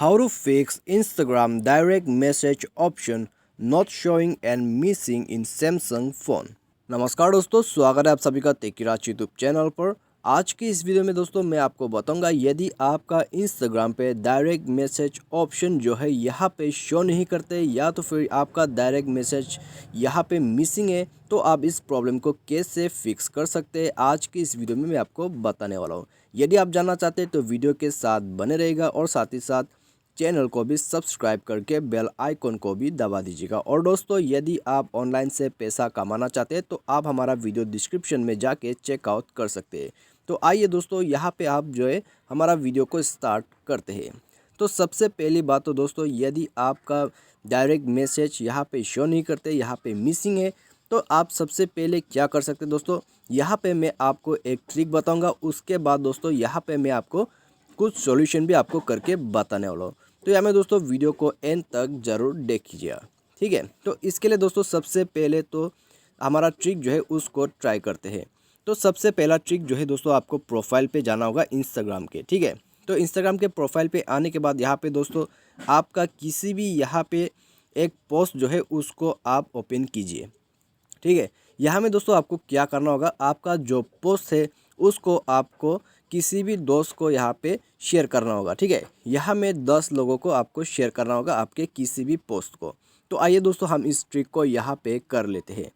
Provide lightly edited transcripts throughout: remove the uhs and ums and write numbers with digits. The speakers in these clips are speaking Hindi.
How to fix Instagram direct message option not showing and missing in Samsung phone। नमस्कार दोस्तों, स्वागत है आप सभी का टेकीराज यूट्यूब चैनल पर। आज की इस वीडियो में दोस्तों मैं आपको बताऊंगा यदि आपका इंस्टाग्राम पे डायरेक्ट मैसेज ऑप्शन जो है यहाँ पे शो नहीं करते या तो फिर आपका डायरेक्ट मैसेज यहाँ पे मिसिंग है, तो आप इस प्रॉब्लम को कैसे फिक्स कर सकते हैं आज की इस वीडियो में मैं आपको बताने वाला हूँ। यदि आप जानना चाहते हैं तो वीडियो के साथ बने रहेगा और साथ ही साथ चैनल को भी सब्सक्राइब करके बेल आइकन को भी दबा दीजिएगा। और दोस्तों यदि आप ऑनलाइन से पैसा कमाना चाहते हैं तो आप हमारा वीडियो डिस्क्रिप्शन में जाके चेकआउट कर सकते हैं। तो आइए दोस्तों यहाँ पे आप जो है हमारा वीडियो को स्टार्ट करते हैं। तो सबसे पहली बात तो दोस्तों यदि आपका डायरेक्ट मैसेज यहाँ पे शो नहीं करते, यहाँ पे मिसिंग है, तो आप सबसे पहले क्या कर सकते हैं दोस्तों, यहाँ पे मैं आपको एक ट्रिक बताऊँगा। उसके बाद दोस्तों यहाँ पे मैं आपको कुछ सॉल्यूशन भी आपको करके बताने वाला हूँ। तो यहाँ में दोस्तों वीडियो को एंड तक ज़रूर देखिएगा, ठीक है। तो इसके लिए दोस्तों सबसे पहले तो हमारा ट्रिक जो है उसको ट्राई करते हैं। तो सबसे पहला ट्रिक जो है दोस्तों आपको प्रोफाइल पे जाना होगा इंस्टाग्राम के, ठीक है। तो इंस्टाग्राम के प्रोफाइल पे आने के बाद यहाँ पे दोस्तों आपका किसी भी यहाँ पे एक पोस्ट जो है उसको आप ओपन कीजिए, ठीक है। यहाँ में दोस्तों आपको क्या करना होगा, आपका जो पोस्ट है उसको आपको किसी भी दोस्त को यहाँ पे शेयर करना होगा, ठीक है। यहाँ में 10 लोगों को आपको शेयर करना होगा आपके किसी भी पोस्ट को। तो आइए दोस्तों हम इस ट्रिक को यहाँ पे कर लेते हैं।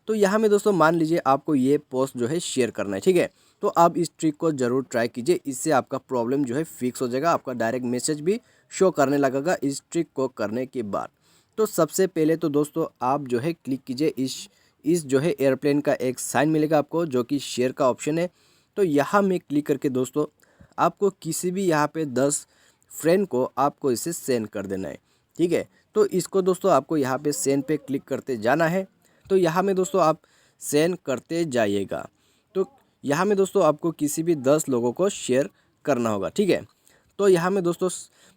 तो यहाँ में दोस्तों मान लीजिए आपको ये पोस्ट जो है शेयर करना है, ठीक है। तो आप इस ट्रिक को ज़रूर ट्राई कीजिए, इससे आपका प्रॉब्लम जो है फिक्स हो जाएगा, आपका डायरेक्ट मैसेज भी शो करने लगेगा इस ट्रिक को करने के बाद। तो सबसे पहले तो दोस्तों आप जो है क्लिक कीजिए इस जो है एयरप्लेन का एक साइन मिलेगा आपको जो कि शेयर का ऑप्शन है। तो यहाँ में क्लिक करके दोस्तों आपको किसी भी यहाँ पे 10 फ्रेंड को आपको इसे सेंड कर देना है, ठीक है। तो इसको दोस्तों आपको यहाँ पे सेंड पे क्लिक करते जाना है। तो यहाँ में दोस्तों आप सेंड करते जाइएगा। तो यहाँ में दोस्तों आपको किसी भी 10 लोगों को शेयर करना होगा, ठीक है। तो यहाँ में दोस्तों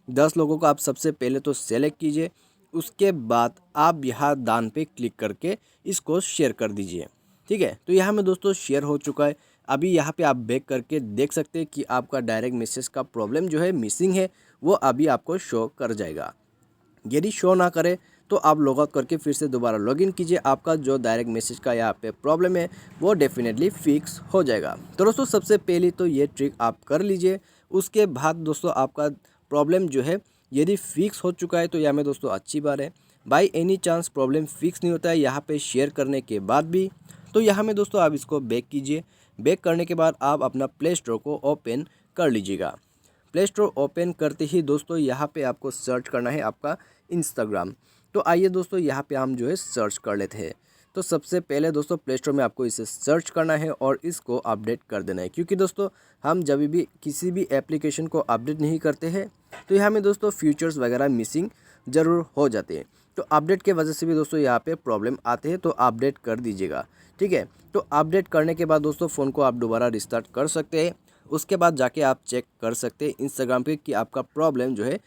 10 लोगों को आप सबसे पहले तो सेलेक्ट कीजिए, उसके बाद आप यहाँ दान पे क्लिक करके इसको शेयर कर दीजिए, ठीक है। तो यहाँ में दोस्तों शेयर हो चुका है। अभी यहाँ पे आप बैक करके देख सकते हैं कि आपका डायरेक्ट मैसेज का प्रॉब्लम जो है मिसिंग है वो अभी आपको शो कर जाएगा। यदि शो ना करे तो आप लॉग आउट करके फिर से दोबारा लॉगिन कीजिए, आपका जो डायरेक्ट मैसेज का यहाँ पे प्रॉब्लम है वो डेफिनेटली फिक्स हो जाएगा। तो दोस्तों सबसे पहले तो ये ट्रिक आप कर लीजिए। उसके बाद दोस्तों आपका प्रॉब्लम जो है यदि फिक्स हो चुका है तो यहाँ में दोस्तों अच्छी बात है। By any chance problem fix नहीं होता है यहाँ पे शेयर करने के बाद भी, तो यहाँ में दोस्तों आप इसको बैक कीजिए। बैक करने के बाद आप अपना प्ले स्टोर को ओपन कर लीजिएगा। प्ले स्टोर ओपन करते ही दोस्तों यहाँ पे आपको सर्च करना है आपका इंस्टाग्राम। तो आइए दोस्तों यहाँ पे हम जो है सर्च कर लेते हैं। तो सबसे पहले दोस्तों प्ले स्टोर में आपको इसे सर्च करना है और इसको अपडेट कर देना है, क्योंकि दोस्तों हम जब भी किसी भी एप्लीकेशन को अपडेट नहीं करते हैं तो यहाँ में दोस्तों फीचर्स वगैरह मिसिंग ज़रूर हो जाते हैं। तो अपडेट के वजह से भी दोस्तों यहाँ पे प्रॉब्लम आते हैं, तो अपडेट कर दीजिएगा, ठीक है। तो अपडेट करने के बाद दोस्तों फ़ोन को आप दोबारा रिस्टार्ट कर सकते हैं। उसके बाद जाके आप चेक कर सकते हैं इंस्टाग्राम पे कि आपका प्रॉब्लम जो है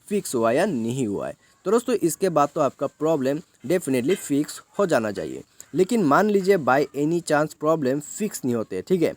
फिक्स हुआ या नहीं हुआ है। तो दोस्तों इसके बाद तो आपका प्रॉब्लम डेफिनेटली फिक्स हो जाना चाहिए। लेकिन मान लीजिए by any chance problem fix नहीं होते, ठीक है।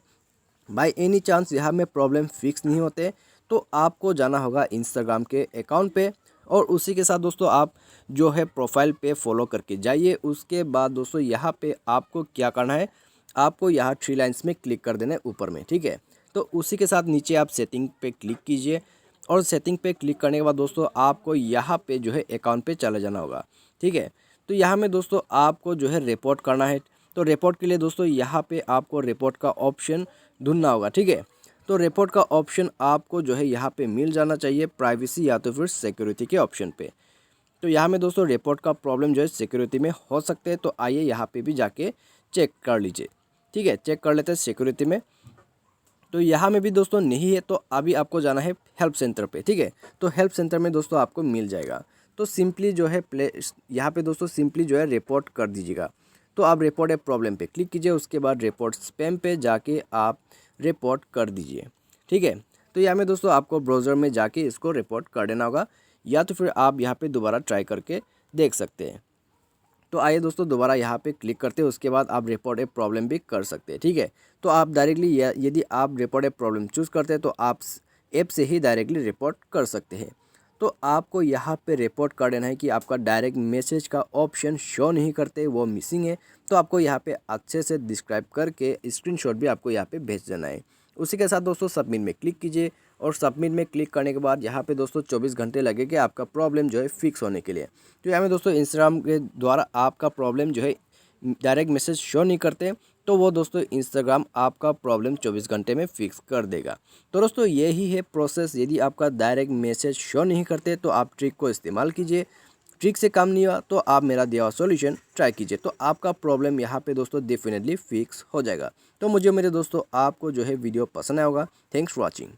बाय एनी चांस यहाँ में प्रॉब्लम फिक्स नहीं होते तो आपको जाना होगा इंस्टाग्राम के अकाउंट पे और उसी के साथ दोस्तों आप जो है प्रोफाइल पे फॉलो करके जाइए। उसके बाद दोस्तों यहाँ पे आपको क्या करना है, आपको यहाँ 3 लाइन्स में क्लिक कर देना है ऊपर में, ठीक है। तो उसी के साथ नीचे आप सेटिंग पे क्लिक कीजिए और सेटिंग पे क्लिक करने के बाद दोस्तों आपको यहाँ पे जो है अकाउंट पे चले जाना होगा, ठीक है। तो यहाँ में दोस्तों आपको जो है रिपोर्ट करना है। तो रिपोर्ट के लिए दोस्तों यहाँ पे आपको रिपोर्ट का ऑप्शन ढूंढना होगा, ठीक है। तो रिपोर्ट का ऑप्शन आपको जो है यहाँ पे मिल जाना चाहिए प्राइवेसी या तो फिर सिक्योरिटी के ऑप्शन पे। तो यहाँ में दोस्तों रिपोर्ट का प्रॉब्लम जो है सिक्योरिटी में हो सकते हैं, तो आइए यहाँ पे भी जाके चेक कर लीजिए, ठीक है। चेक कर लेते हैं सिक्योरिटी में। तो यहाँ में भी दोस्तों नहीं है तो अभी आपको जाना है हेल्प सेंटर पे, ठीक है। तो हेल्प सेंटर में दोस्तों आपको मिल जाएगा। तो सिंपली जो है यहाँ पे दोस्तों सिंपली जो है रिपोर्ट कर दीजिएगा। तो आप रिपोर्ट ए प्रॉब्लम पे क्लिक कीजिए, उसके बाद रिपोर्ट स्पैम पे जाके आप रिपोर्ट कर दीजिए, ठीक है। तो यहाँ में दोस्तों आपको ब्राउज़र में जाके इसको रिपोर्ट कर देना होगा या तो फिर आप यहाँ पे दोबारा ट्राई करके देख सकते हैं। तो आइए दोस्तों दोबारा यहाँ पे क्लिक करते हैं, उसके बाद आप रिपोर्ट ए प्रॉब्लम भी कर सकते हैं, ठीक है। तो आप डायरेक्टली यदि आप रिपोर्ट ए प्रॉब्लम चूज़ करते हैं तो आप ऐप से ही डायरेक्टली रिपोर्ट कर सकते हैं। तो आपको यहाँ पे रिपोर्ट कर देना है कि आपका डायरेक्ट मैसेज का ऑप्शन शो नहीं करते, वो मिसिंग है। तो आपको यहाँ पे अच्छे से डिस्क्राइब करके स्क्रीनशॉट भी आपको यहाँ पे भेज देना है। उसी के साथ दोस्तों सबमिट में क्लिक कीजिए और सबमिट में क्लिक करने के बाद यहाँ पे दोस्तों 24 घंटे लगेगा आपका प्रॉब्लम जो है फिक्स होने के लिए। तो यहाँ में दोस्तों इंस्टाग्राम के द्वारा आपका प्रॉब्लम जो है डायरेक्ट मैसेज शो नहीं करते, तो वो दोस्तों इंस्टाग्राम आपका प्रॉब्लम 24 घंटे में फिक्स कर देगा। तो दोस्तों यही है प्रोसेस। यदि आपका डायरेक्ट मैसेज शो नहीं करते तो आप ट्रिक को इस्तेमाल कीजिए। ट्रिक से काम नहीं हुआ तो आप मेरा दिया हुआ सॉल्यूशन ट्राई कीजिए, तो आपका प्रॉब्लम यहाँ पे दोस्तों डेफिनेटली फिक्स हो जाएगा। तो मुझे मेरे दोस्तों आपको जो है वीडियो पसंद आया होगा। Thanks for watching.